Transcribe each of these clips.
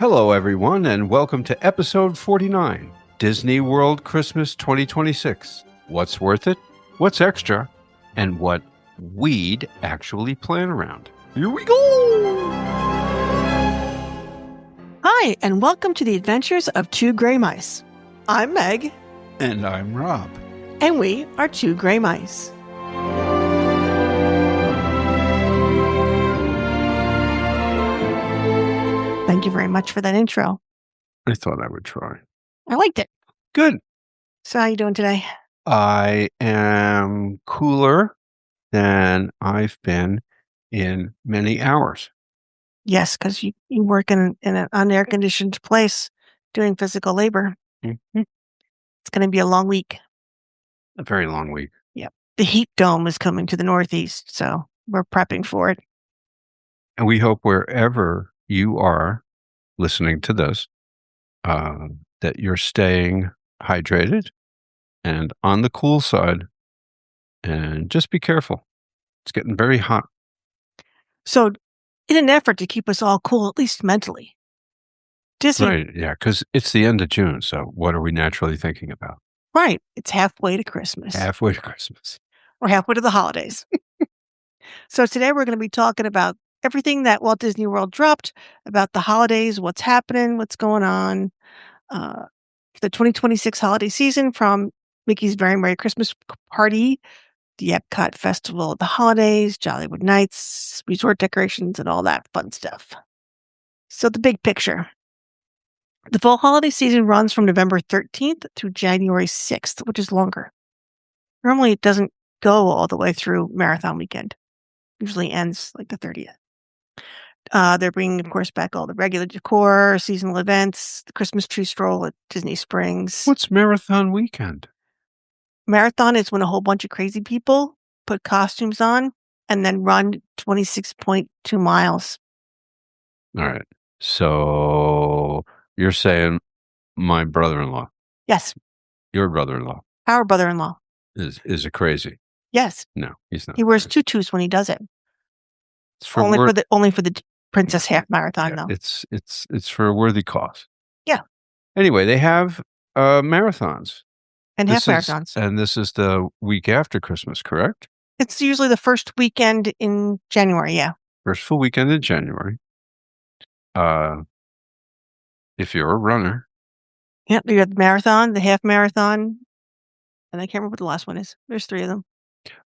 Hello, everyone, and welcome to episode 49, Disney World Christmas 2026. What's worth it? What's extra? And what we'd actually plan around. Here we go! Hi, and welcome to the adventures of two gray mice. I'm Meg. And I'm Rob. And we are two gray mice. Thank you very much for that intro. I thought I would try. I liked it. Good. So how are you doing today? I am cooler than I've been in many hours. Yes, because you work in an unair-conditioned place doing physical labor. Mm-hmm. It's going to be a long week. A very long week. Yep. The heat dome is coming to the Northeast, so we're prepping for it. And we hope wherever you are listening to this, that you're staying hydrated and on the cool side, and just be careful. It's getting very hot. So in an effort to keep us all cool, at least mentally, Disney... Right, yeah, because it's the end of June, so what are we naturally thinking about? Right. It's halfway to Christmas. Halfway to Christmas. Or halfway to the holidays. So today we're going to be talking about everything that Walt Disney World dropped, about the holidays, what's happening, what's going on, the 2026 holiday season, from Mickey's Very Merry Christmas Party, the Epcot Festival, the holidays, Jollywood Nights, resort decorations, and all that fun stuff. So the big picture. The full holiday season runs from November 13th through January 6th, which is longer. Normally it doesn't go all the way through Marathon Weekend. Usually ends like the 30th. They're bringing, of course, back all the regular decor, seasonal events, the Christmas tree stroll at Disney Springs. What's Marathon Weekend? Marathon is when a whole bunch of crazy people put costumes on and then run 26.2 miles. All right. So you're saying my brother-in-law. Yes. Your brother-in-law. Our brother-in-law. Is a crazy. Yes. No, he's not. He wears tutus when he does it. It's for only for the Princess Half Marathon, though. It's for a worthy cause. Yeah. Anyway, they have marathons. And half marathons. And this is the week after Christmas, correct? It's usually the first weekend in January, yeah. First full weekend in January. If you're a runner. Yep, you have the marathon, the half marathon, and I can't remember what the last one is. There's 3 of them.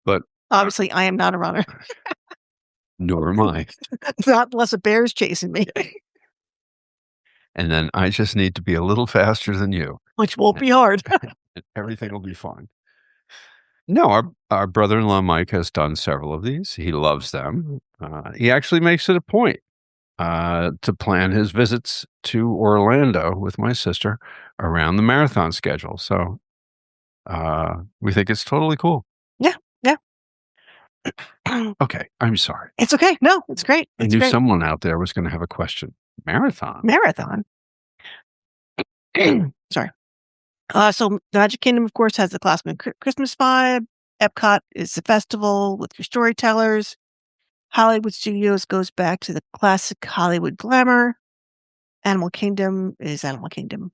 But obviously, I am not a runner. Nor am I. Not unless a bear's chasing me. And then I just need to be a little faster than you. Which won't be hard. Everything will be fine. No, our brother-in-law Mike has done several of these. He loves them. He actually makes it a point to plan his visits to Orlando with my sister around the marathon schedule. So we think it's totally cool. Yeah. Okay, I'm sorry. It's okay. No, it's great. I knew someone out there was going to have a question. Marathon? Sorry. So the Magic Kingdom, of course, has the classic Christmas vibe. Epcot is the festival with your storytellers. Hollywood Studios goes back to the classic Hollywood glamour. Animal Kingdom is Animal Kingdom.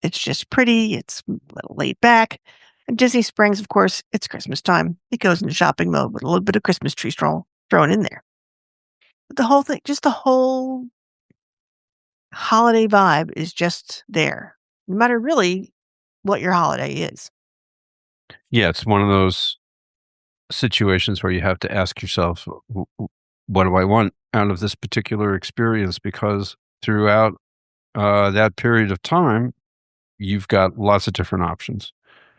It's just pretty. It's a little laid back. And Disney Springs, of course, it's Christmas time. It goes into shopping mode with a little bit of Christmas tree stroll thrown in there. But the whole thing, just the whole holiday vibe is just there. No matter really what your holiday is. Yeah, it's one of those situations where you have to ask yourself, what do I want out of this particular experience? Because throughout that period of time, you've got lots of different options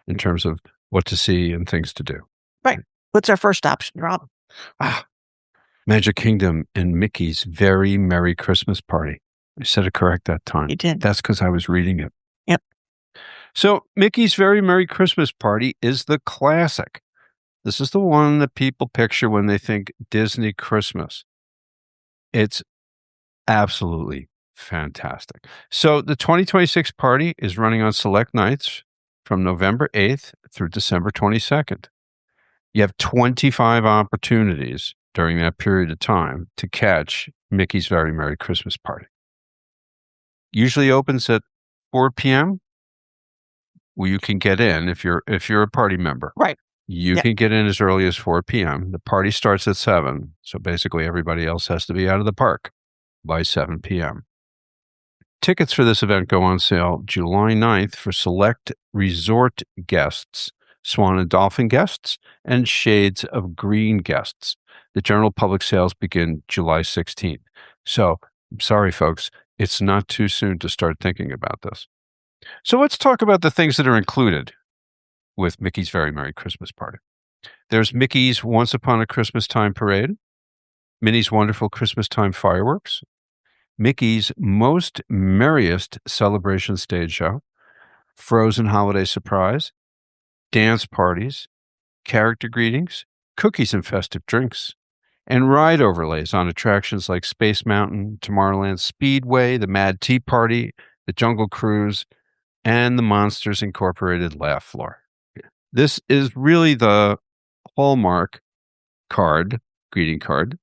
in terms of what to see and things to do. Right. What's our first option, Rob? Magic Kingdom and Mickey's Very Merry Christmas Party. I said it correct that time. You did. That's because I was reading it. Yep. So Mickey's Very Merry Christmas Party is the classic. This is the one that people picture when they think Disney Christmas. It's absolutely fantastic. So the 2026 party is running on select nights from November 8th through December 22nd. You have 25 opportunities during that period of time to catch Mickey's Very Merry Christmas Party. usually opens at 4 p.m. Well, you can get in if you're a party member. Right. You Yep. can get in as early as 4 p.m. The party starts at 7, so basically everybody else has to be out of the park by 7 p.m. Tickets for this event go on sale July 9th for select resort guests, Swan and Dolphin guests, and Shades of Green guests. The general public sales begin July 16th. So, I'm sorry, folks, it's not too soon to start thinking about this. So let's talk about the things that are included with Mickey's Very Merry Christmas Party. There's Mickey's Once Upon a Christmas Time Parade, Minnie's Wonderful Christmas Time Fireworks, Mickey's Most Merriest Celebration Stage Show, Frozen Holiday Surprise, dance parties, character greetings, cookies and festive drinks, and ride overlays on attractions like Space Mountain, Tomorrowland Speedway, the Mad Tea Party, the Jungle Cruise, and the Monsters Incorporated Laugh Floor. This is really the Hallmark greeting card,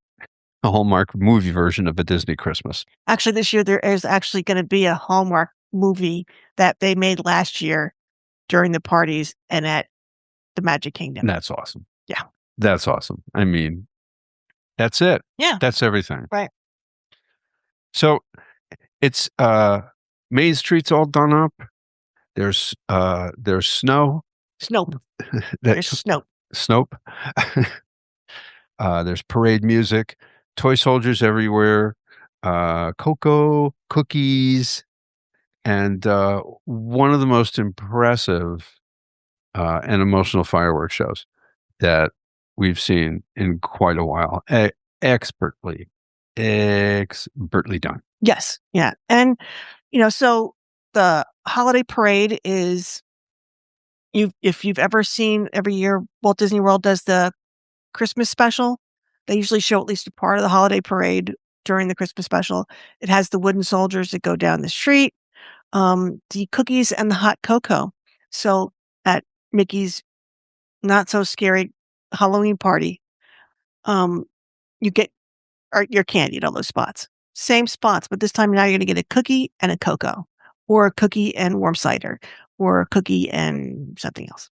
a Hallmark movie version of a Disney Christmas. Actually, this year there is actually going to be a Hallmark movie that they made last year during the parties and at the Magic Kingdom. That's awesome. Yeah. That's awesome. I mean, that's it. Yeah. That's everything. Right. So it's Main Street's all done up. There's snow. Snope. There's Snope. Snope. There's parade music, toy soldiers everywhere, cocoa, cookies, and one of the most impressive and emotional fireworks shows that we've seen in quite a while. Expertly done. Yes. Yeah. And, so the holiday parade is, if you've ever seen every year, Walt Disney World does the Christmas special. They usually show at least a part of the holiday parade during the Christmas special. It has the wooden soldiers that go down the street, the cookies and the hot cocoa. So at Mickey's Not So Scary Halloween party, you get your candy at all those spots. Same spots, but this time now you're going to get a cookie and a cocoa, or a cookie and warm cider, or a cookie and something else.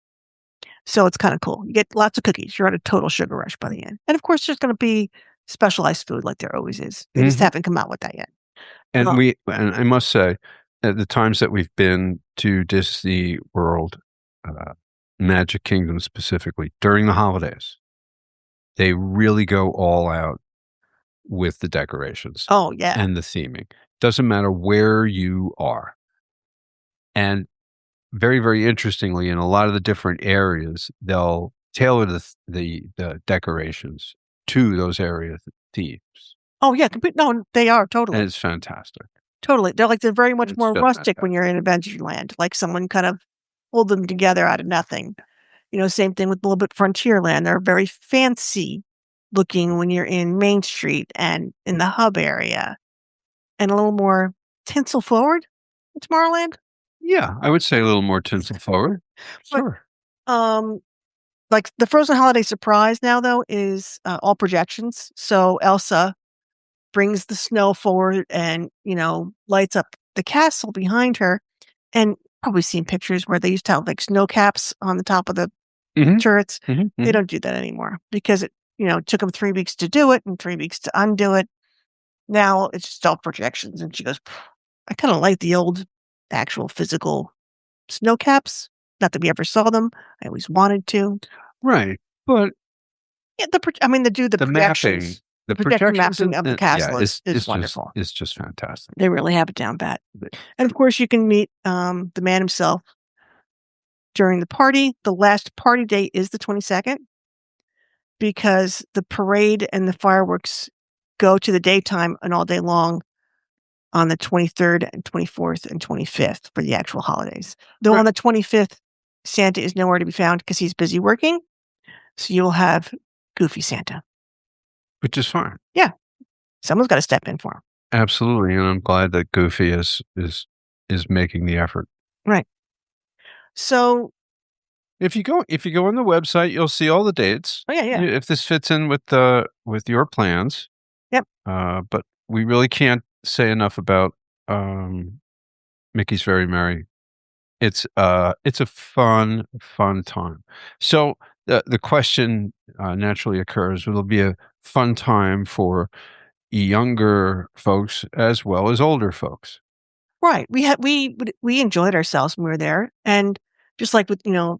So it's kind of cool. You get lots of cookies. You're at a total sugar rush by the end. And of course, there's going to be specialized food like there always is. They just haven't come out with that yet. And and I must say, at the times that we've been to Disney World, Magic Kingdom specifically, during the holidays, they really go all out with the decorations. Oh, yeah. And the theming. Doesn't matter where you are. And very, very interestingly, in a lot of the different areas, they'll tailor the decorations to those area themes. Oh, yeah. No, they are totally. And it's fantastic. Totally. They're very much more rustic when you're in Adventureland, like someone kind of pulled them together out of nothing. Same thing with a little bit Frontierland. They're very fancy looking when you're in Main Street and in the hub area, and a little more tinsel forward in Tomorrowland. Yeah, I would say a little more tinsel forward. Sure. But, like the Frozen Holiday Surprise now, though, is all projections. So Elsa brings the snow forward and, lights up the castle behind her. And probably seen pictures where they used to have like snow caps on the top of the turrets. They don't do that anymore because it, took them 3 weeks to do it and 3 weeks to undo it. Now it's just all projections. And she goes, I kind of like the old actual physical snow caps. Not that we ever saw them. I always wanted to. Right. But yeah, the projections. Mapping. The projection mapping of the castle is wonderful. It's just fantastic. They really have it down pat. And of course, you can meet the man himself during the party. The last party date is the 22nd because the parade and the fireworks go to the daytime and all day long on the 23rd and 24th and 25th for the actual holidays. Though on the 25th, Santa is nowhere to be found because he's busy working. So you'll have Goofy Santa. Which is fine. Yeah. Someone's got to step in for him. Absolutely. And I'm glad that Goofy is making the effort. Right. So if you go on the website, you'll see all the dates. Oh, yeah. If this fits in with your plans. Yep. But we really can't say enough about Mickey's Very Merry. It's a fun, fun time. So the question naturally occurs: will it be a fun time for younger folks as well as older folks? Right. We enjoyed ourselves when we were there, and just like with, the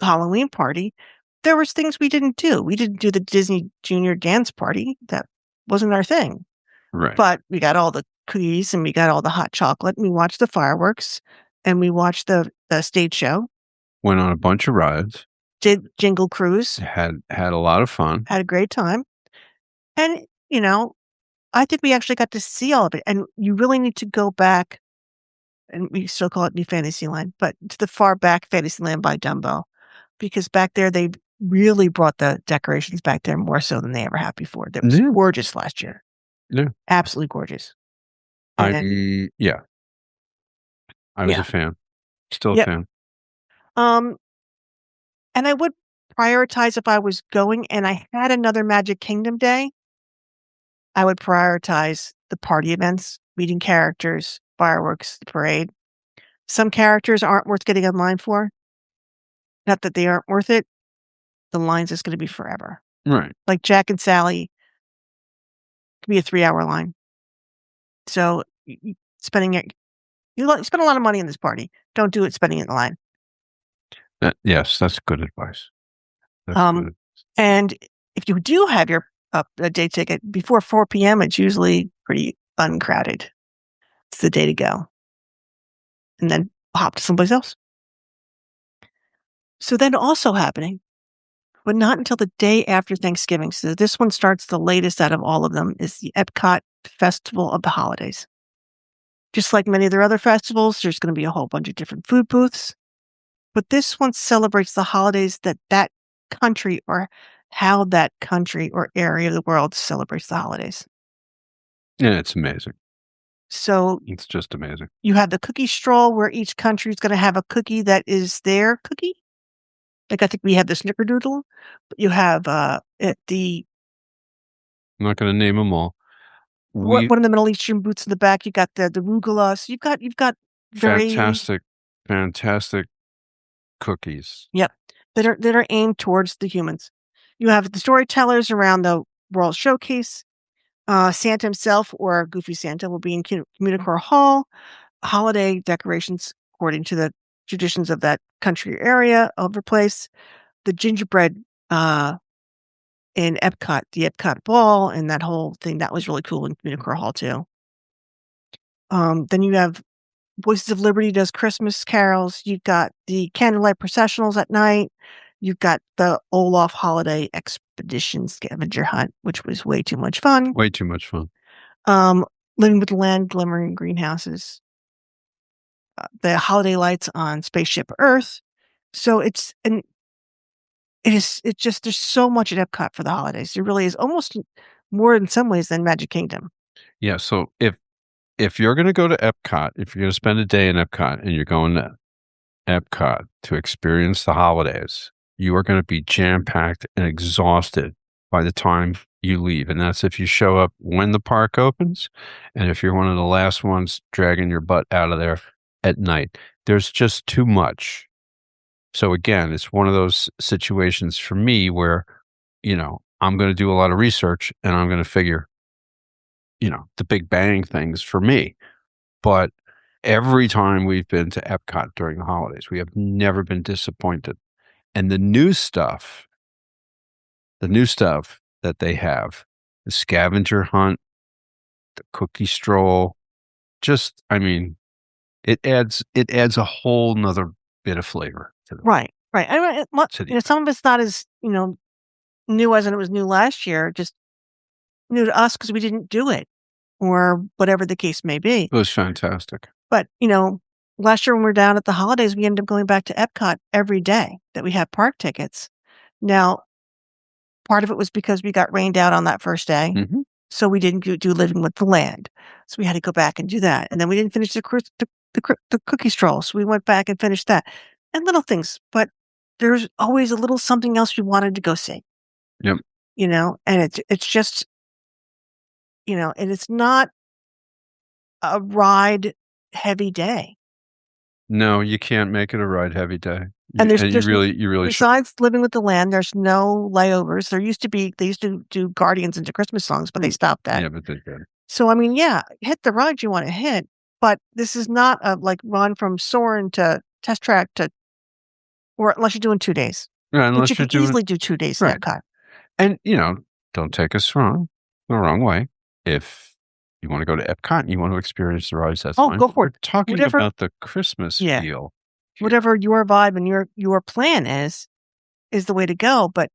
Halloween party, there was things we didn't do. We didn't do the Disney Junior dance party. That wasn't our thing. Right. But we got all the cookies and we got all the hot chocolate, and we watched the fireworks, and we watched the stage show, Went on a bunch of rides. did Jingle Cruise, Had a lot of fun. had a great time. And, I think we actually got to see all of it, and you really need to go back, and we still call it New Fantasyland, but to the far back Fantasyland by Dumbo, because back there, they really brought the decorations back there more so than they ever have before. That was Yeah. gorgeous last year. Yeah. Absolutely gorgeous. And Yeah, I was yeah. a fan. Still a Yep. fan. Um, and I would prioritize if I was going and I had another Magic Kingdom day, I would prioritize the party events, meeting characters, fireworks, the parade. Some characters aren't worth getting in line for. Not that they aren't worth it. The line's just gonna be forever. Right. Like Jack and Sally could be a 3-hour line. So you spending it you spend a lot of money in this party. Don't do it spending it in the line. Yes, that's good advice. That's Um, good. and if you do have your a day ticket before 4 p.m., it's usually pretty uncrowded. It's the day to go, and then hop to someplace else. So then also happening, but not until the day after Thanksgiving. So this one starts the latest out of all of them is the Epcot Festival of the Holidays. Just like many of their other festivals, there's going to be a whole bunch of different food booths, but this one celebrates the holidays that country or how that country or area of the world celebrates the holidays. Yeah, it's amazing. So It's just amazing. you have the cookie stroll where each country is going to have a cookie that is their cookie. Like I think we have the snickerdoodle, but you have at the I'm not gonna name them all. what We one of the Middle Eastern booths in the back. You got the rugula. So you've got very fantastic, fantastic cookies. yep that are aimed towards the humans. You have the storytellers around the World Showcase. Santa himself or Goofy Santa will be in Communicore Hall. Holiday decorations according to the traditions of that country or area of the place. The gingerbread in Epcot, the Epcot ball, and that whole thing that was really cool in Communicore Hall too. Then you have Voices of Liberty does Christmas carols. You've got the candlelight processionals at night. You've got the Olaf Holiday Expedition scavenger hunt, which was way too much fun. Way too much fun. Um, Living with the Land, glimmering greenhouses. The holiday lights on Spaceship Earth. So it's just there's so much at Epcot for the holidays. There really is almost more in some ways than Magic Kingdom. Yeah, so if you're gonna go to Epcot, if you're gonna spend a day in Epcot and you're going to Epcot to experience the holidays, you are gonna be jam-packed and exhausted by the time you leave, and that's if you show up when the park opens, and if you're one of the last ones dragging your butt out of there at night. There's just too much. So again, it's one of those situations for me where, I'm gonna do a lot of research and I'm gonna figure, the big bang things for me. But every time we've been to Epcot during the holidays, we have never been disappointed. And the new stuff that they have, the scavenger hunt, the cookie stroll, just, I mean, it adds a whole nother bit of flavor to Right, right. I mean, to the event. some of it's not as new as it was new last year. Just new to us because we didn't do it, or whatever the case may be. It was fantastic. But last year when we were down at the holidays, we ended up going back to Epcot every day that we had park tickets. Now, part of it was because we got rained out on that first day. Mhm. So we didn't do Living with the Land. So we had to go back and do that. And then we didn't finish the cookie stroll. So we went back and finished that. And little things, but there's always a little something else we wanted to go see, Yep. and it's just, and it's not a ride heavy day. No, you can't make it a ride-heavy day. And And you really should. besides Living with the Land, there's no layovers. They used to do Guardians into Christmas songs, but they stopped that. Yeah, but they did. So, I mean, yeah, hit the rides you wanna hit, but this is not a, like, run from Soarin' to Test Track to or unless you're doing 2 days, Yeah, which you unless you're can doing easily do 2 days in right. Epcot. And, don't take us the wrong way. If you wanna go to Epcot and you want to experience the rides, that's Oh, fine. go for We're it. talking Whatever about the Christmas yeah, feel here. whatever your vibe and your plan is the way to go, but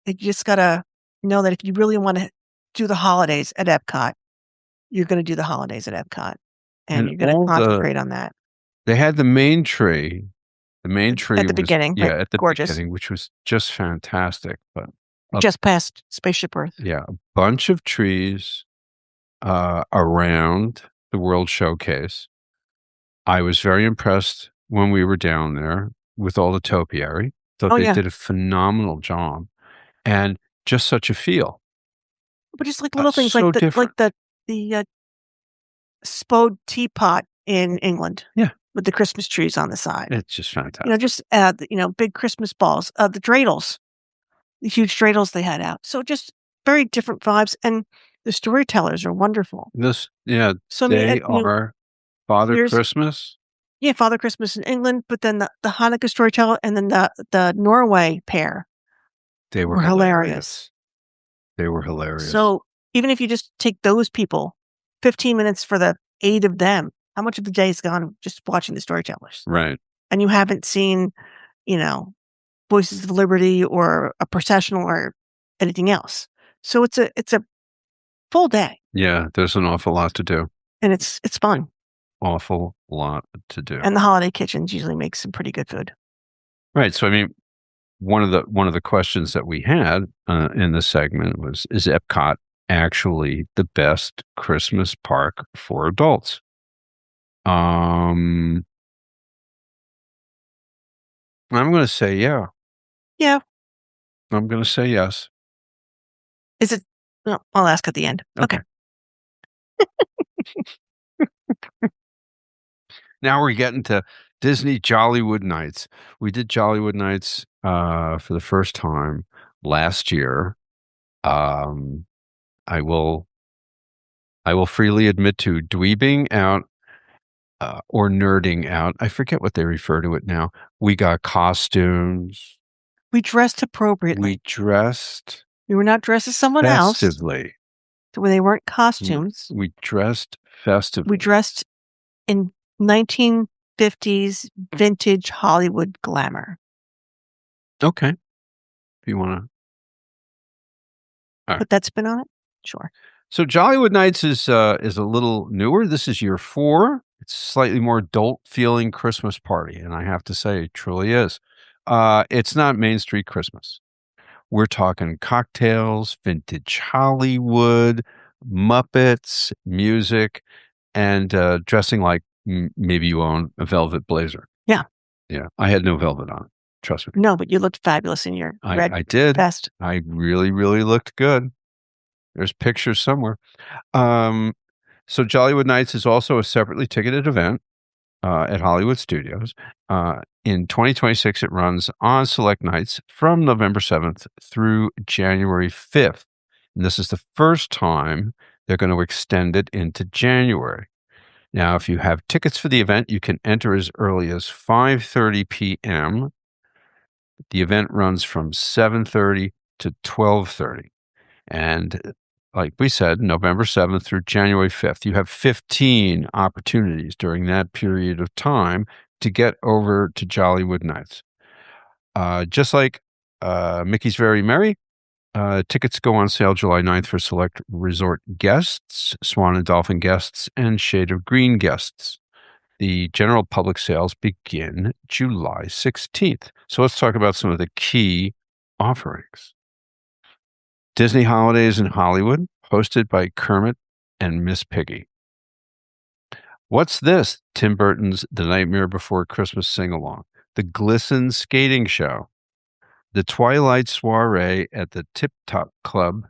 you just gotta know that if you really wanna do the holidays at Epcot, you're gonna do the holidays at Epcot, and And you're gonna all concentrate on that they had the main tree at the was beginning, right? yeah, at the Gorgeous. beginning, which was just fantastic, but a Just past Spaceship Earth. yeah, a bunch of trees, around the World Showcase. I was very impressed when we were down there with all the topiary. Thought Oh, they yeah. did a phenomenal job, and just such a feel. But just like little things So like different. the Spode teapot in England Yeah, with the Christmas trees on the side. it's just You know, fantastic. just, big Christmas balls, the dreidels, the huge dreidels they had out. So just very different vibes, and the storytellers are wonderful. Yeah, So, I mean, they are Father here's Christmas. yeah, Father Christmas in England, but then the Hanukkah storyteller and then the Norway pair They were were hilarious. hilarious. They were hilarious. So, even if you just take those people, 15 minutes for the 8 of them, how much of the day is gone just watching the storytellers? Right. And you haven't seen, you know, Voices of Liberty or a processional or anything else. So it's a full day, Yeah, there's an awful lot to do. and it's fun. Awful lot to do. And the holiday kitchens usually make some pretty good food. Right, so, I mean, one of the questions that we had, in this segment was, is Epcot actually the best Christmas park for adults? Um, I'm gonna say yeah. Yeah. I'm gonna say yes. Is it well, I'll ask at the end. Okay. Okay. Now we're getting to Disney Jollywood Nights. We did Jollywood Nights, for the first time last year. Um, I will freely admit to dweebing out, or nerding out. I forget what they refer to it now. We got costumes. We dressed We appropriately. dressed We were not dressed as someone else, festively. so they weren't W costumes. we dressed We festively. dressed in 1950s vintage Hollywood glamour. Okay. If you wanna alright. Put that spin on it? Sure. So Jollywood Nights is a little newer. This is year 4. It's slightly more adult feeling Christmas party, and I have to say it truly is. It's not Main Street Christmas. We're talking cocktails, vintage Hollywood, Muppets, music, and, dressing like maybe you own a velvet blazer. Yeah. Yeah, I had no velvet on, trust me. No, but you looked fabulous in your red I did. vest. I really, really looked good. There's pictures somewhere. Um, so Jollywood Nights is also a separately ticketed event, at Hollywood Studios. In 2026, it runs on select nights from November 7th through January 5th. And this is the first time they're going to extend it into January. Now, if you have tickets for the event, you can enter as early as 5:30 p.m. The event runs from 7:30 to 12:30. And like we said, November 7th through January 5th, you have 15 opportunities during that period of time to get over to Jollywood Nights. Just like Mickey's Very Merry, tickets go on sale July 9th for select resort guests, Swan and Dolphin guests, and Shade of Green guests. The general public sales begin July 16th. So let's talk about some of the key offerings. Disney Holidays in Hollywood, hosted by Kermit and Miss Piggy. What's This? Tim Burton's The Nightmare Before Christmas sing-along. The Glisten Skating Show. The Twilight Soiree at the Tip Top Club.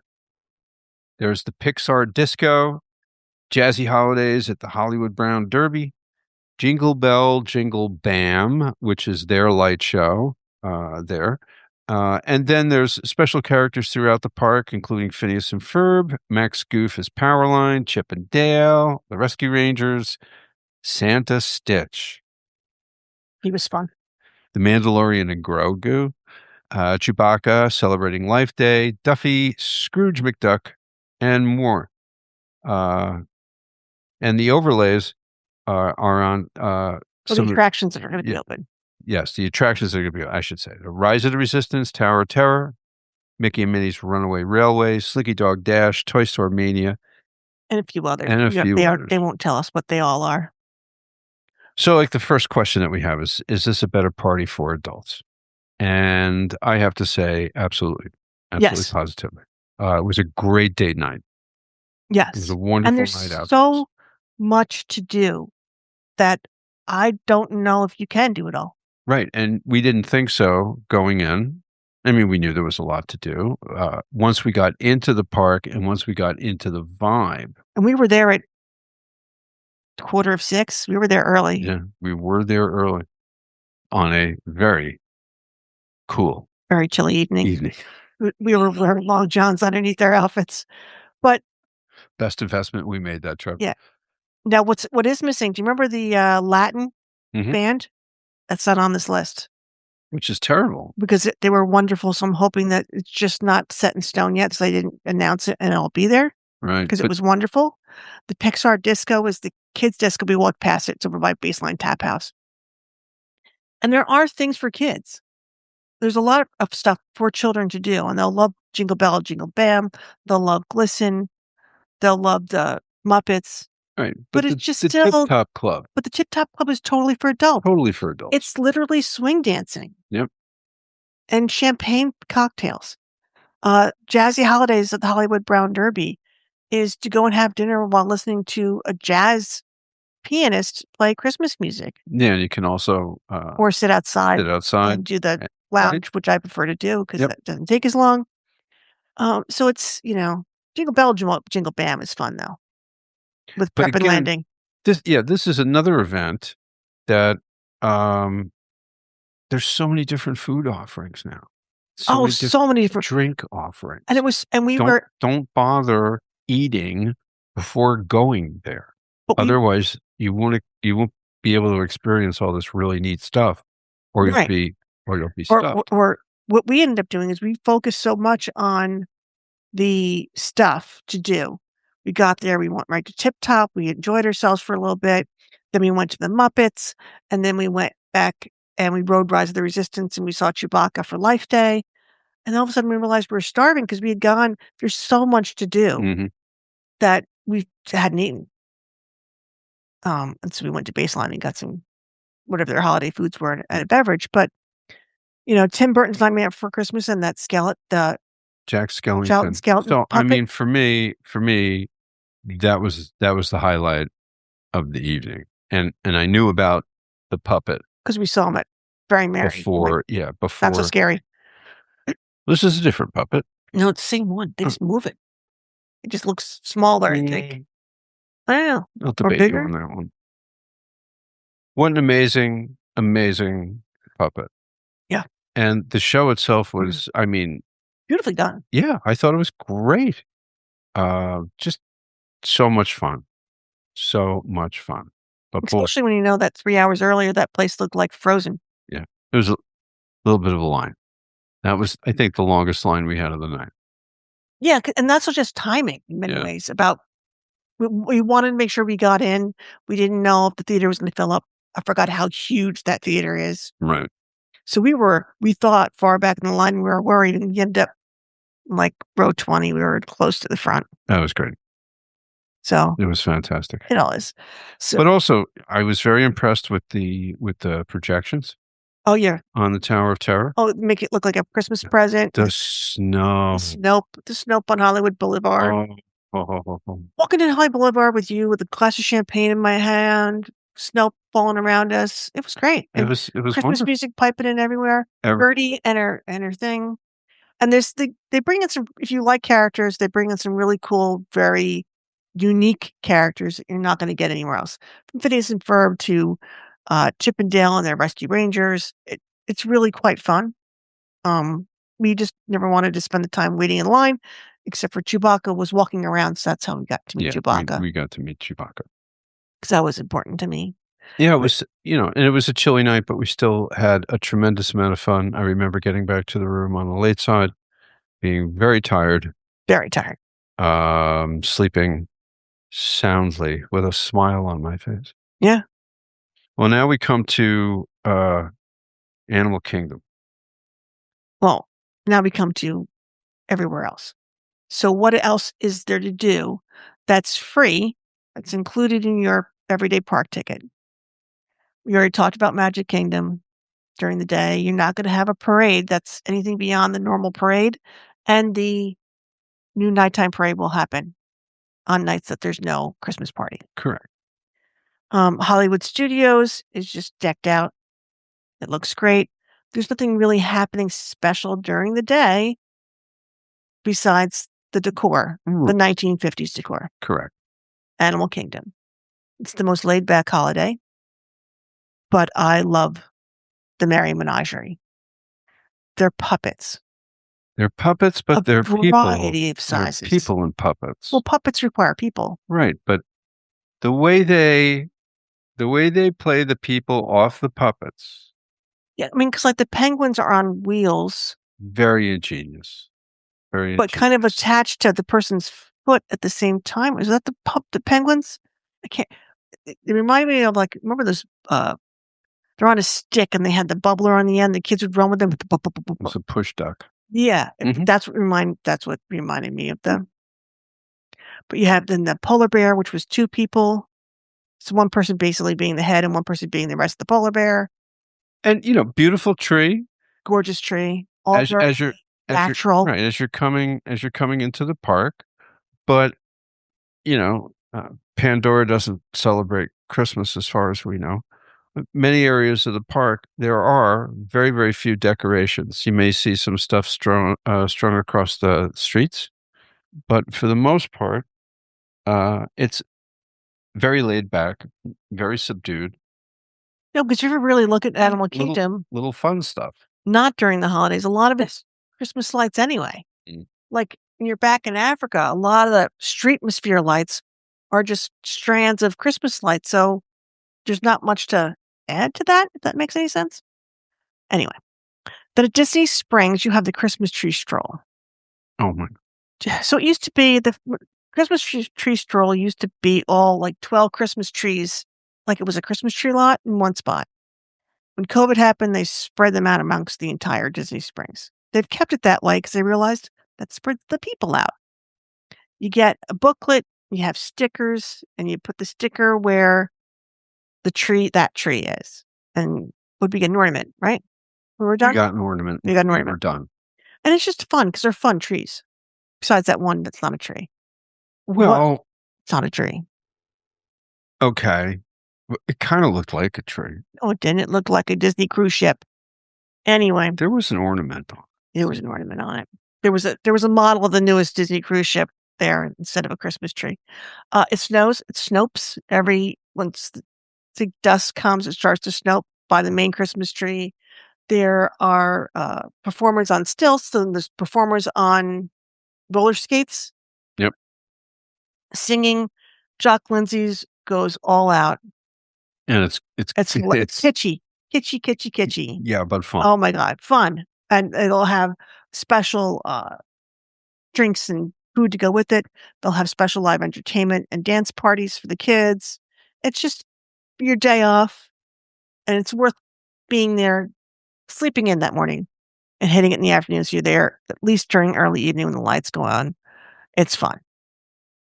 There's the Pixar Disco. Jazzy Holidays at the Hollywood Brown Derby. Jingle Bell, Jingle Bam, which is their light show there. And then there's special characters throughout the park, including Phineas and Ferb, Max Goof as Powerline, Chip and Dale, the Rescue Rangers, Santa Stitch, He was fun. the Mandalorian and Grogu, Chewbacca celebrating Life Day, Duffy, Scrooge McDuck, and more. And the overlays are on Well, the some. attractions that are going to be Yeah, open. yes, the attractions are going to be, I should say, the Rise of the Resistance, Tower of Terror, Mickey and Minnie's Runaway Railway, Slinky Dog Dash, Toy Store Mania, And a few others. and a few others. They won't tell us what they all are. So, like, the first question that we have is this a better party for adults? And I have to say, absolutely. Absolutely, Yes. positively. It was a great date night. Yes. It was a wonderful And night there's out. so much to do that I don't know if you can do it all. Right, and we didn't think so going in. I mean, we knew there was a lot to do. Once we got into the park and once we got into the vibe. And we were there at 5:45. We were there early. Yeah, we were there early on a very cool Very chilly evening. evening. We were wearing long johns underneath our outfits. But Best investment we made that trip. yeah. Now what is missing? Do you remember the Latin band? That's not on this list. Which is terrible. Because they were wonderful, so I'm hoping that it's just not set in stone yet, so they didn't announce it and it'll be there. Right. Because it was wonderful. The Pixar disco is the kids' disco. We walked past it. It's over by Baseline Tap House. And there are things for kids. There's a lot of stuff for children to do, and they'll love Jingle Bell, Jingle Bam. They'll love Glisten. They'll love the Muppets. Right. But it's just the still Tip Top Club. But the Tip Top Club is totally for adults. Totally for adults. It's literally swing dancing. Yep. And champagne cocktails. Jazzy Holidays at the Hollywood Brown Derby is to go and have dinner while listening to a jazz pianist play Christmas music. Yeah, and you can also or sit outside and do the lounge, which I prefer to do because that doesn't take as long. So it's, Jingle Bell, Jingle Bam is fun though. With prep and landing. This is another event that there's so many different food offerings now. So many different drink offerings. And don't bother eating before going there. Otherwise, you won't be able to experience all this really neat stuff, or you'll be stuffed. Or what we ended up doing is we focused so much on the stuff to do. We got there, we went right to Tip Top, we enjoyed ourselves for a little bit. Then we went to the Muppets, and then we went back and we rode Rise of the Resistance, and we saw Chewbacca for Life Day. And all of a sudden we realized we were starving because we had gone, there's so much to do that we hadn't eaten. And so we went to Baseline and got some, whatever their holiday foods were, and a beverage. But, Tim Burton's Nightmare Before Christmas and that Jack Skellington. So, I mean, for me, that was the highlight of the evening. And I knew about the puppet. Because we saw him at Very Merry. Before. Not so scary. This is a different puppet. No, it's the same one. They just move it. It just looks smaller, I think. I don't know. I'll debate you on that one. What an amazing, amazing puppet. Yeah. And the show itself was, I mean... beautifully done. Yeah, I thought it was great. Just so much fun. So much fun. But especially when you know that 3 hours earlier, that place looked like frozen. Yeah. It was a little bit of a line. That was, I think, the longest line we had of the night. Yeah, and that's just timing in many ways. We wanted to make sure we got in. We didn't know if the theater was going to fill up. I forgot how huge that theater is. Right. So we thought far back in the line, we were worried, and we ended up like row 20. We were close to the front. That was great. So it was fantastic. It all is. So, but also, I was very impressed with the projections. Oh, yeah. On the Tower of Terror. Oh, make it look like a Christmas present. The snow. The snow on Hollywood Boulevard. Walking down Hollywood Boulevard with you with a glass of champagne in my hand, snow falling around us. It was great. It was Christmas wonderful. Music piping in everywhere. Birdie and her thing. And they bring in some, if you like characters, they bring in some really cool, very unique characters that you're not going to get anywhere else. From Phineas and Ferb to Chip and Dale and their Rescue Rangers. It's really quite fun. We just never wanted to spend the time waiting in line, except for Chewbacca was walking around, so that's how we got to meet Chewbacca. We got to meet Chewbacca. Because that was important to me. Yeah, it was, and it was a chilly night, but we still had a tremendous amount of fun. I remember getting back to the room on the late side, being very tired. Very tired. Sleeping soundly with a smile on my face. Yeah. Well, now we come to Animal Kingdom. Well, now we come to everywhere else. So what else is there to do that's free, that's included in your everyday park ticket? We already talked about Magic Kingdom during the day. You're not going to have a parade that's anything beyond the normal parade. And the new nighttime parade will happen on nights that there's no Christmas party. Correct. Hollywood Studios is just decked out. It looks great. There's nothing really happening special during the day besides the decor, the 1950s decor. Correct. Animal Kingdom. It's the most laid-back holiday, but I love the Merry Menagerie. They're puppets. They're puppets, but they're people. A variety of sizes. They're people and puppets. Well, puppets require people. Right, but the way they play the people off the puppets. Yeah, I mean, because like the penguins are on wheels. Very ingenious. But kind of attached to the person's foot at the same time. Is that the penguins? I can't. It reminded me of like, remember those? They're on a stick and they had the bubbler on the end. The kids would run with them. With the It's a push duck. Yeah, that's what reminded me of them. But you have then the polar bear, which was two people. So one person basically being the head and one person being the rest of the polar bear. And beautiful tree, gorgeous tree, all as you're natural. Right, as you're coming into the park, but Pandora doesn't celebrate Christmas as far as we know. Many areas of the park, there are very, very few decorations. You may see some stuff strung across the streets, but for the most part, it's very laid back, very subdued. No, because you ever really look at Animal Kingdom, little fun stuff. Not during the holidays. A lot of it's Christmas lights anyway. Like when you're back in Africa, a lot of the streetmosphere lights are just strands of Christmas lights. So there's not much to add to that, if that makes any sense. Anyway, then at Disney Springs, you have the Christmas tree stroll. Oh my. So it used to be the Christmas tree stroll used to be all like 12 Christmas trees, like it was a Christmas tree lot in one spot. When COVID happened, they spread them out amongst the entire Disney Springs. They've kept it that way because they realized that spreads the people out. You get a booklet, you have stickers, and you put the sticker where that tree is. And would we get an ornament, right? We were done? We got an ornament. We got an ornament. We're done. And it's just fun because they're fun trees. Besides that one that's not a tree. Well, it's not a tree. Okay. It kind of looked like a tree. Oh, it didn't. It looked like a Disney cruise ship. Anyway. There was an ornament on it. There was an ornament on it. There was a model of the newest Disney cruise ship there instead of a Christmas tree. It snows. It snopes once the dusk comes, it starts to snow by the main Christmas tree. There are performers on stilts, and there's performers on roller skates. Yep. Singing. Jock Lindsay's goes all out. And it's kitschy. Yeah, but fun. Oh my God, fun. And it'll have special drinks and food to go with it. They'll have special live entertainment and dance parties for the kids. It's just your day off, and it's worth being there, sleeping in that morning and hitting it in the afternoon. So you're there at least during early evening when the lights go on. It's fun.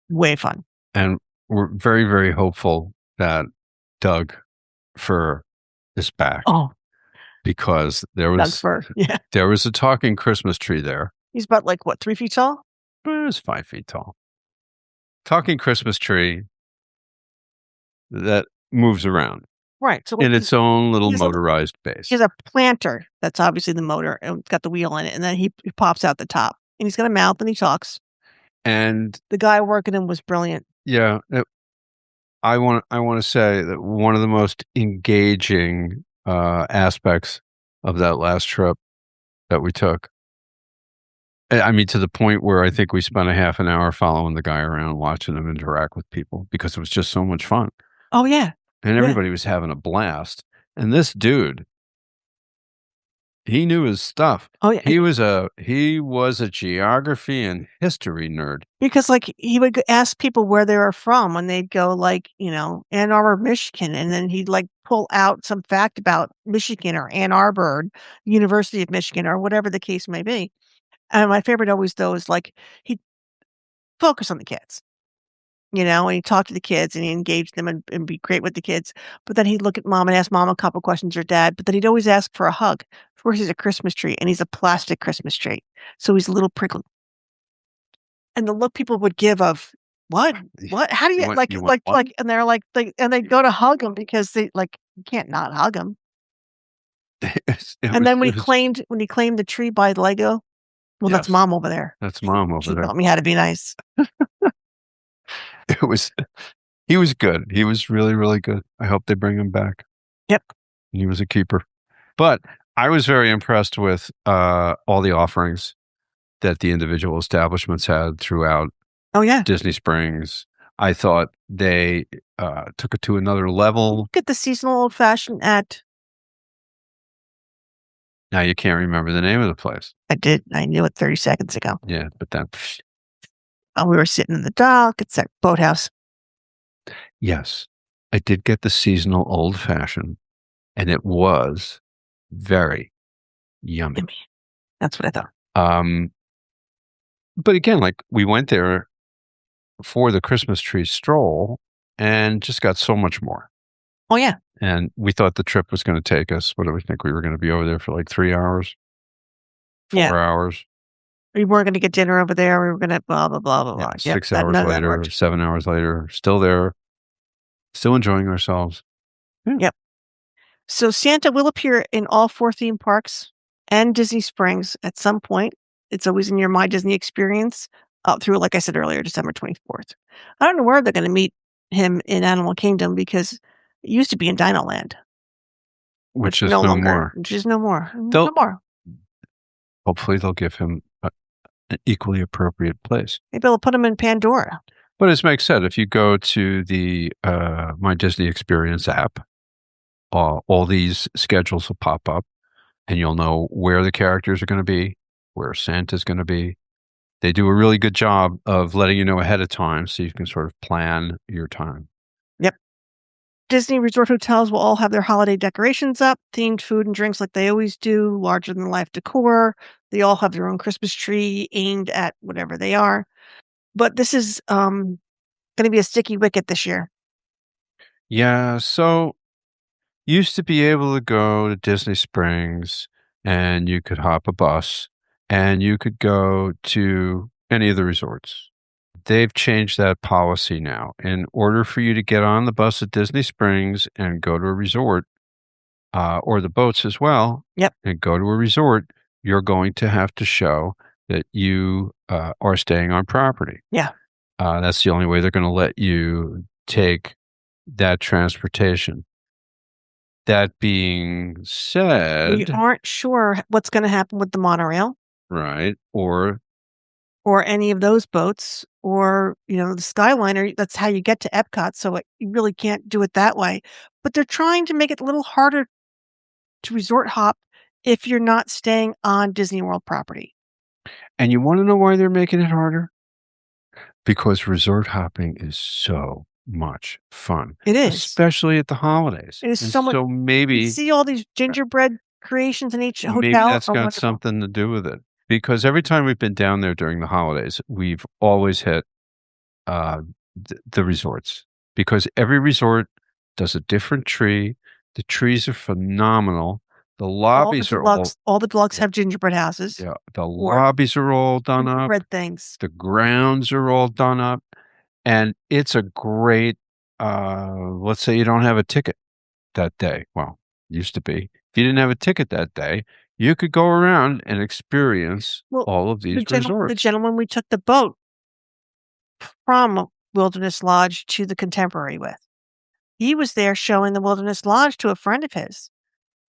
Way fun. And we're very, very hopeful that Doug Fur is back. Oh. Because there was a talking Christmas tree there. He's about 3 feet tall? It was 5 feet tall. Talking Christmas tree that moves around. Right. So in its own little motorized base. He has a planter that's obviously the motor, and it's got the wheel in it, and then he pops out the top. And he's got a mouth and he talks. And the guy working him was brilliant. Yeah, I wanna say that one of the most engaging, aspects of that last trip that we took, I mean, to the point where I think we spent a half an hour following the guy around, watching him interact with people because it was just so much fun, Oh, yeah. and Yeah. everybody was having a blast, and this dude, he knew his stuff. Oh, yeah. He was a geography and history nerd. Because, like, he would g ask people where they were from, and they'd go, like, Ann Arbor, Michigan, and then he'd, like, pull out some fact about Michigan or Ann Arbor or University of Michigan or whatever the case may be. And my favorite always, though, is, like, he'd focus on the kids, and he'd talk to the kids, and he engaged them and be great with the kids, but then he'd look at mom and ask mom a couple questions or dad, but then he'd always ask for a hug. Of course, he's a Christmas tree, and he's a plastic Christmas tree, so he's a little prickly. And the look people would give of, "What? What? How do You you" want like you want like what? like and they're like and they'd go to hug him because you can't not hug him. It And was then it was when he claimed the tree by Lego, "Well, that's yes, mom over there. that's mom over She there. taught me how to be nice." It was he was good. He was really, really good. I hope they bring him back. Yep. He was a keeper. But I was very impressed with, all the offerings that the individual establishments had throughout Oh, yeah. Disney Springs. I thought they, took it to another level. Get the seasonal old fashioned at Now you can't remember the name of the place. I did. I knew it 30 seconds ago. Yeah, but then We were sitting in the dock. It's that boathouse. yes, I did get the seasonal old fashioned, and it was very yummy. Yummy. That's what I thought. Um, but again, like, we went there for the Christmas tree stroll and just got so much more. Oh, yeah. And we thought the trip was gonna take us, what do we think? We were gonna be over there for, like, 3 hours, Yeah. 4 hours, We weren't gonna get dinner over there. We were gonna blah, blah, blah, blah, yeah, blah. Yep. 6 That hours none of that later, worked. 7 hours later, still there, still enjoying ourselves. Yeah. Yep. So Santa will appear in all 4 theme parks and Disney Springs at some point. It's always in your My Disney Experience up through, like I said earlier, December 24th. I don't know where they're gonna meet him in Animal Kingdom because it used to be in Dino Land, Which which is no no longer more. which is no more. They'll No more. hopefully, they'll give him an equally appropriate place. Maybe they'll put him in Pandora. But as Meg said, if you go to the, My Disney Experience app, all these schedules will pop up, and you'll know where the characters are gonna be, where Santa's gonna be. They do a really good job of letting you know ahead of time so you can sort of plan your time. Yep. Disney Resort hotels will all have their holiday decorations up, themed food and drinks like they always do, larger than life decor. They all have their own Christmas tree aimed at whatever they are. But this is gonna be a sticky wicket this year. Yeah, so used to be able to go to Disney Springs and you could hop a bus and you could go to any of the resorts. They've changed that policy now. In order for you to get on the bus at Disney Springs and go to a resort, or the boats as well, Yep. and go to a resort, you're going to have to show that you are staying on property. Yeah. That's the only way they're going to let you take that transportation. That being We said, aren't sure what's gonna happen with the monorail right, or or any of those boats or, the Skyliner. That's how you get to Epcot, so you really can't do it that way. But they're trying to make it a little harder to resort hop if you're not staying on Disney World property. and you want to know why they're making it harder? Because resort hopping is so much fun, It is. especially at the holidays. It is And so much. so You maybe see all these gingerbread creations in each maybe hotel that's are got wonderful. something to do with it. Because every time we've been down there during the holidays, we've always hit uh, the resorts because every resort does a different tree. The trees are phenomenal. The lobbies are All the deluxe have gingerbread houses yeah, the or lobbies are all done up. gingerbread things. The grounds are all done up, and it's a great. Let's say you don't have a ticket that day. Well, used to be. If you didn't have a ticket that day, you could go around and experience Well, all of these the resorts. gentleman we took the boat from Wilderness Lodge to the Contemporary with. He was there showing the Wilderness Lodge to a friend of his.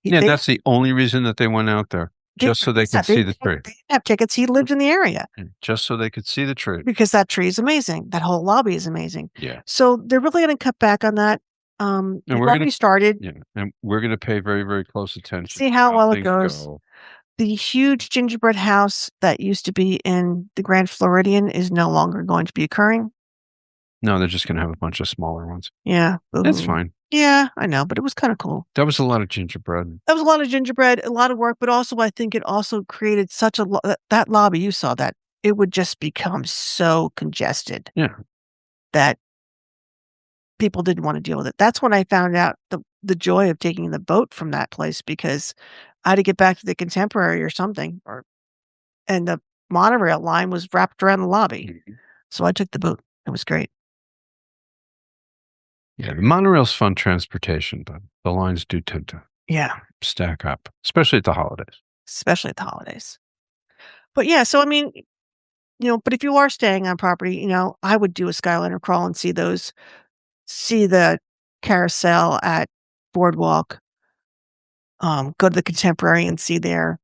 Yeah, that's the only reason that they went out there, just so they could see the tree. They didn't have tickets. He lived in the area. Just so they could see the tree. Because that tree is amazing. That whole lobby is amazing. Yeah. So they're really gonna cut back on that. They've already started. Yeah, and we're gonna pay very, very close attention See to how well it things goes. go. The huge gingerbread house that used to be in the Grand Floridian is no longer going to be occurring. No, they're just gonna have a bunch of smaller ones. Yeah. That's fine. Yeah, I know, but it was kinda cool. That was a lot of gingerbread. That was a lot of gingerbread, a lot of work, but also I think it also created such a that lobby, you saw that, it would just become so congested. Yeah. That people didn't wanna deal with it. That's when I found out the joy of taking the boat from that place because I had to get back to the Contemporary or something, and the monorail line was wrapped around the lobby. So I took the boat. It was great. Yeah, the monorail's fun transportation, but the lines do tend to stack up, especially at the holidays. Especially at the holidays. But yeah, so I mean, but if you are staying on property, I would do a Skyliner crawl and see the carousel at Boardwalk, go to the Contemporary and see their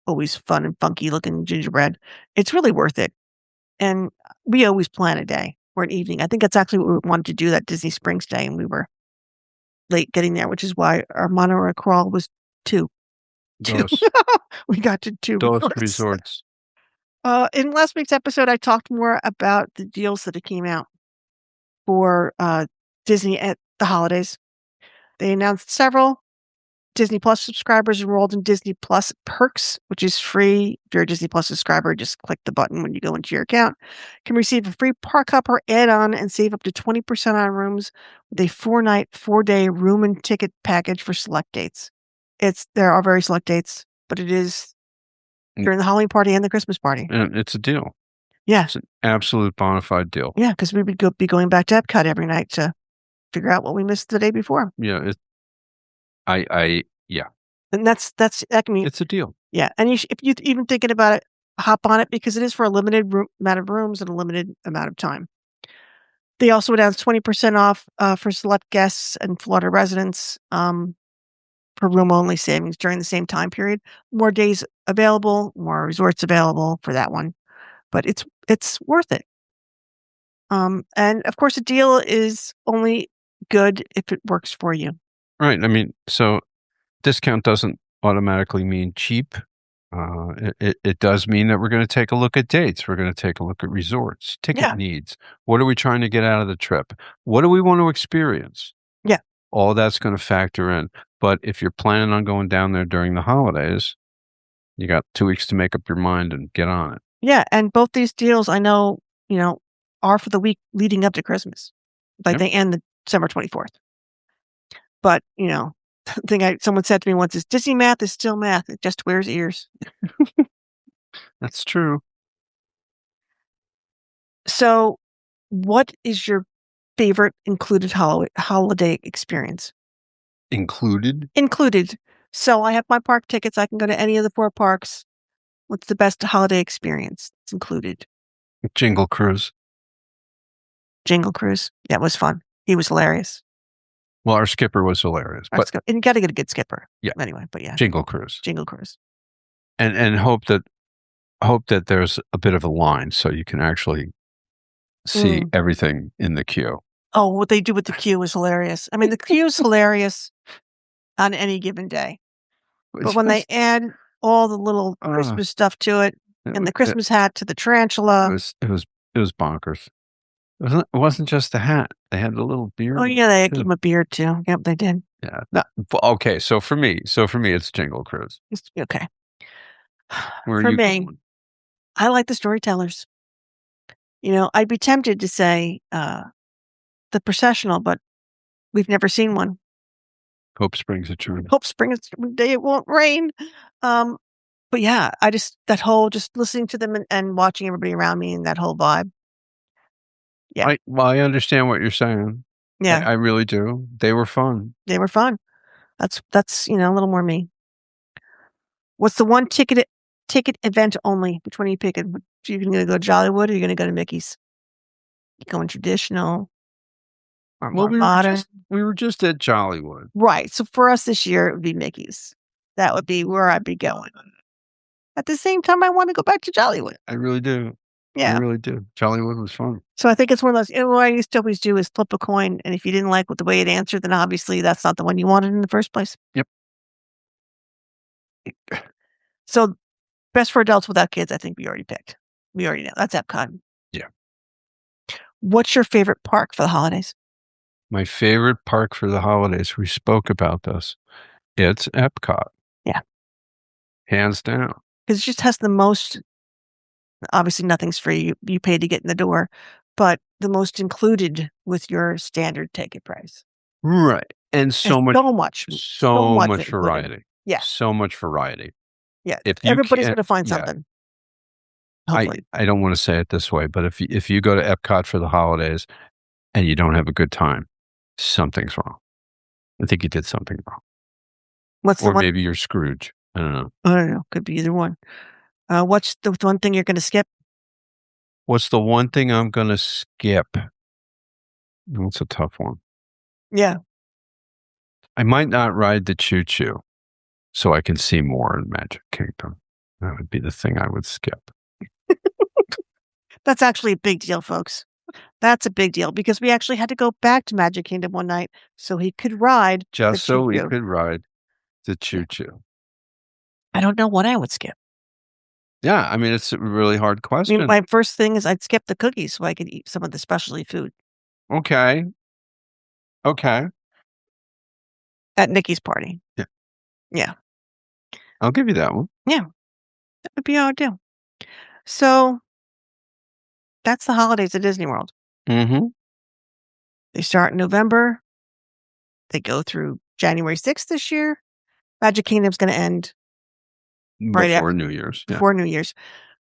always fun and funky looking gingerbread. It's really worth it. And we always plan a day or an evening. I think that's actually what we wanted to do that Disney Springs day, and we were late getting there, which is why our monorail crawl was 2. 2. We got to 2 resorts. In last week's episode, I talked more about the deals that came out for Disney at the holidays. They announced several. Disney Plus subscribers enrolled in Disney Plus Perks, which is free. If you're a Disney Plus subscriber, just click the button when you go into your account. Can receive a free park hopper add-on and save up to 20% on rooms with a 4-night, 4-day room and ticket package for select dates. There are very select dates, but it is during the Halloween party and the Christmas party. And it's a deal. Yeah. It's an absolute bona fide deal. Yeah, because we would be going back to Epcot every night to figure out what we missed the day before. Yeah, yeah. And that can mean it's a deal. Yeah, and if you even thinking about it, hop on it because it is for a limited amount of rooms and a limited amount of time. They also announced 20% off for select guests and Florida residents for room-only savings during the same time period. More days available, more resorts available for that one, but it's worth it. And of course, a deal is only good if it works for you. Right. I mean, so discount doesn't automatically mean cheap. It does mean that we're going to take a look at dates. We're going to take a look at resorts, ticket needs. What are we trying to get out of the trip? What do we want to experience? Yeah. All that's going to factor in. But if you're planning on going down there during the holidays, you got 2 weeks to make up your mind and get on it. Yeah. And both these deals I know, are for the week leading up to Christmas. Like they end December 24th. But, someone said to me once is Disney math is still math. It just wears ears. That's true. So what is your favorite included holiday experience? Included? Included. So I have my park tickets. I can go to any of the 4 parks. What's the best holiday experience? It's included. Jingle Cruise. Jingle Cruise. That was fun. He was hilarious. Well, our skipper was hilarious. And you got to get a good skipper. Yeah. Anyway, but yeah. Jingle Cruise. Jingle Cruise. And hope that there's a bit of a line so you can actually see everything in the queue. Oh, what they do with the queue is hilarious. I mean, the queue is hilarious on any given day. But when they add all the little Christmas stuff to it, and the Christmas hat to the tarantula. It was bonkers. It wasn't just the hat. They had the little beard. Oh, yeah, they gave him a beard, too. Yep, they did. Yeah. No, okay, so for me, it's Jingle Cruise. Okay. Where for are you me, going? I like the storytellers. I'd be tempted to say the processional, but we've never seen one. Hope Springs Eternity. Hope Springs Day it won't rain. But yeah, that whole just listening to them and watching everybody around me and that whole vibe. Yeah. I understand what you're saying. Yeah. I really do. They were fun. They were fun. That's a little more me. What's the one ticket event only? Which one are you picking? Are you going to go to Jollywood or are you going to go to Mickey's? You going traditional or Well, more modern? we were just at Jollywood. Right. So for us this year, it would be Mickey's. That would be where I'd be going. At the same time, I want to go back to Jollywood. I really do. I Yeah. really do. Jollywood was fun. So I think it's one of those. What I used to always do is flip a coin, and if you didn't like what the way it answered, then obviously that's not the one you wanted in the first place. Yep. So best for adults without kids, I think we already picked. We already know that's Epcot. Yeah. What's your favorite park for the holidays? My favorite park for the holidays, we spoke about this. It's Epcot. Yeah. Hands down. Because it just has the most. Obviously, nothing's free. You pay to get in the door, but the most included with your standard ticket price. Right. And And so much included. variety. Yeah. So much variety. Yeah. If you Everybody's can't going to find yeah, something. Hopefully. I don't wanna say it this way, but if you go to Epcot for the holidays and you don't have a good time, something's wrong. I think you did something wrong. What's the Or one? maybe you're Scrooge. I don't know. I don't know. Could be either one. What's the one thing you're going to skip? What's the one thing I'm gonna skip? That's a tough one. Yeah. I might not ride the choo-choo so I can see more in Magic Kingdom. That would be the thing I would skip. That's actually a big deal, folks. That's a big deal because we actually had to go back to Magic Kingdom one night so he could ride the Just so we choo-choo. could ride the Yeah. choo-choo. I don't know what I would skip. Yeah, I mean, it's a really hard I mean, question. my first thing is I'd skip the cookies so I could eat some of the specialty food Okay. Okay. at Nikki's party. Yeah. Yeah. I'll give you that one. Yeah. That would be how I'd do. So that's the holidays at Disney World. Mhm. They start in November. They go through January 6th this year. Magic Kingdom's going to end right Before after New Year's, yeah. before New Year's.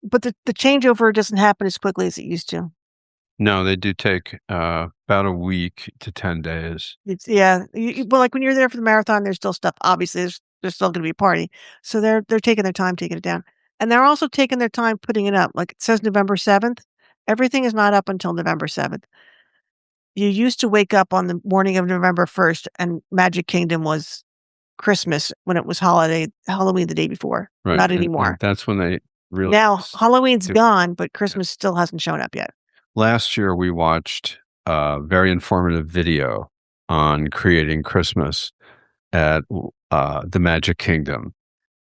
But the changeover doesn't happen as quickly as it used to. No, they do take, about a week to 10 days. It's yeah, well, like when you're there for the marathon, there's still stuff. Obviously, there's still going to be a party, so they're taking their time taking it down, and they're also taking their time putting it up. Like it says November 7th. Everything is not up until November 7th. You used to wake up on the morning of November 1st, and Magic Kingdom was Christmas when it was Halloween the day before. Right, Not and anymore. that's when they really Now Halloween's do gone, but Christmas still hasn't shown up yet. Last year, we watched a very informative video on creating Christmas at, the Magic Kingdom,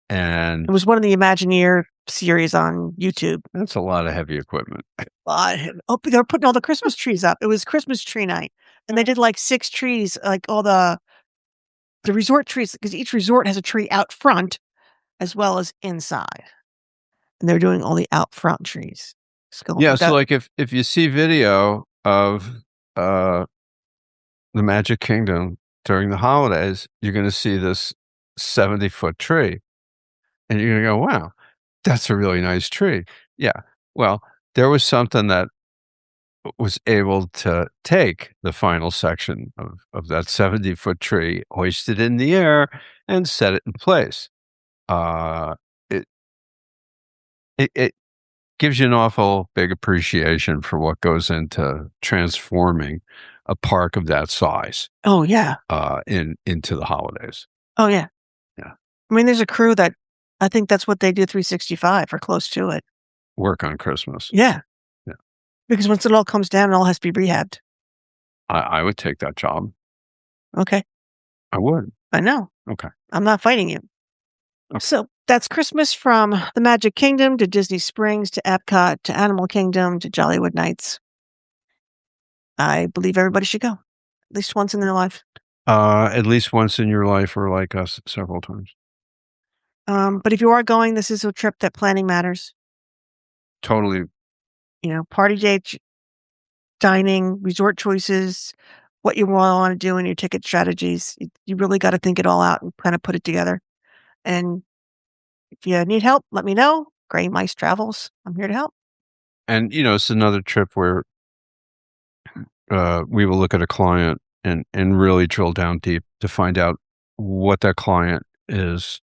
and It was one of the Imagineer series on YouTube. that's a lot of heavy equipment. Oh, they were putting all the Christmas trees up. It was Christmas tree night, and they did like 6 trees, like all the resort trees, because each resort has a tree out front as well as inside, and they're doing all the out front trees. Yeah, so, like, if you see video of, uh, the Magic Kingdom during the holidays, you're gonna see this 70-foot tree, and you're gonna go, "Wow, that's a really nice tree." Yeah, well, there was something that was able to take the final section of that 70-foot tree, hoist it in the air, and set it in place. Uh, it it gives you an awful big appreciation for what goes into transforming a park of that size, Oh, yeah. into the holidays. Oh, yeah. Yeah. I mean, there's a crew that I think that's what they do 365 or close to it. Work on Christmas. Yeah. Yeah. Because once it all comes down, it all has to be rehabbed. I would take that job. Okay. I would. I know. Okay. I'm not fighting you. Okay. So that's Christmas from the Magic Kingdom to Disney Springs to Epcot to Animal Kingdom to Jollywood Nights. I believe everybody should go at least once in their life. At least once in your life or like us several times. But if you are going, this is a trip that planning matters. Totally. You know, party dates, dining, resort choices, what you want to do in your ticket strategies. You really got to think it all out and kind of put it together. And if you need help, let me know. Gray Mice Travels. I'm here to help. And, it's another trip where, we will look at a client and really drill down deep to find out what that client is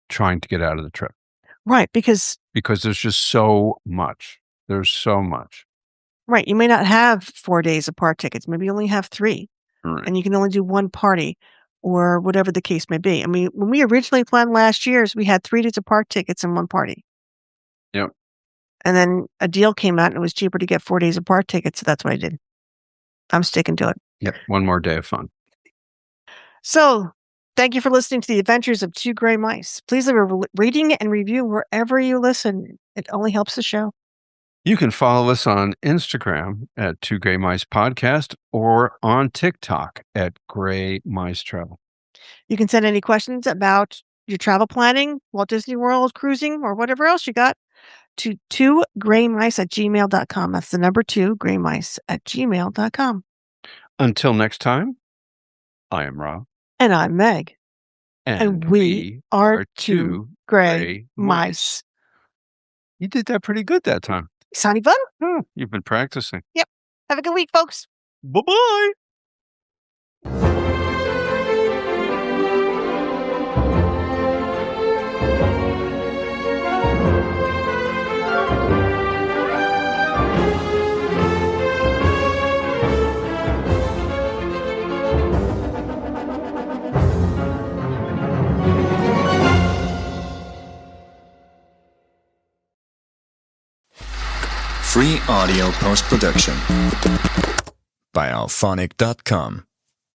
trying to get out of the trip. Right, because Because there's just so much. There's so much. Right. You may not have 4 days of park tickets. Maybe you only have 3, Right. and you can only do 1 party or whatever the case may be. I mean, when we originally planned last year's, we had 3 days of park tickets and 1 party. Yep. And then a deal came out and it was cheaper to get 4 days of park tickets, so that's what I did. I'm sticking to it. Yep. One more day of fun. So, thank you for listening to the adventures of 2 gray mice. Please leave a rating and review wherever you listen. It only helps the show. You can follow us on Instagram at 2 Gray Mice Podcast or on TikTok at Gray Mice Travel. You can send any questions about your travel planning, Walt Disney World, cruising, or whatever else you got to 2graymice@gmail.com. That's the number 2, graymice@gmail.com. Until next time, I am Rob. And I'm Meg. And we are 2 gray mice. You did that pretty good that time. Sounding fun? You've been practicing. Yep. Have a good week, folks. Bye-bye. Free audio post-production by alphonic.com.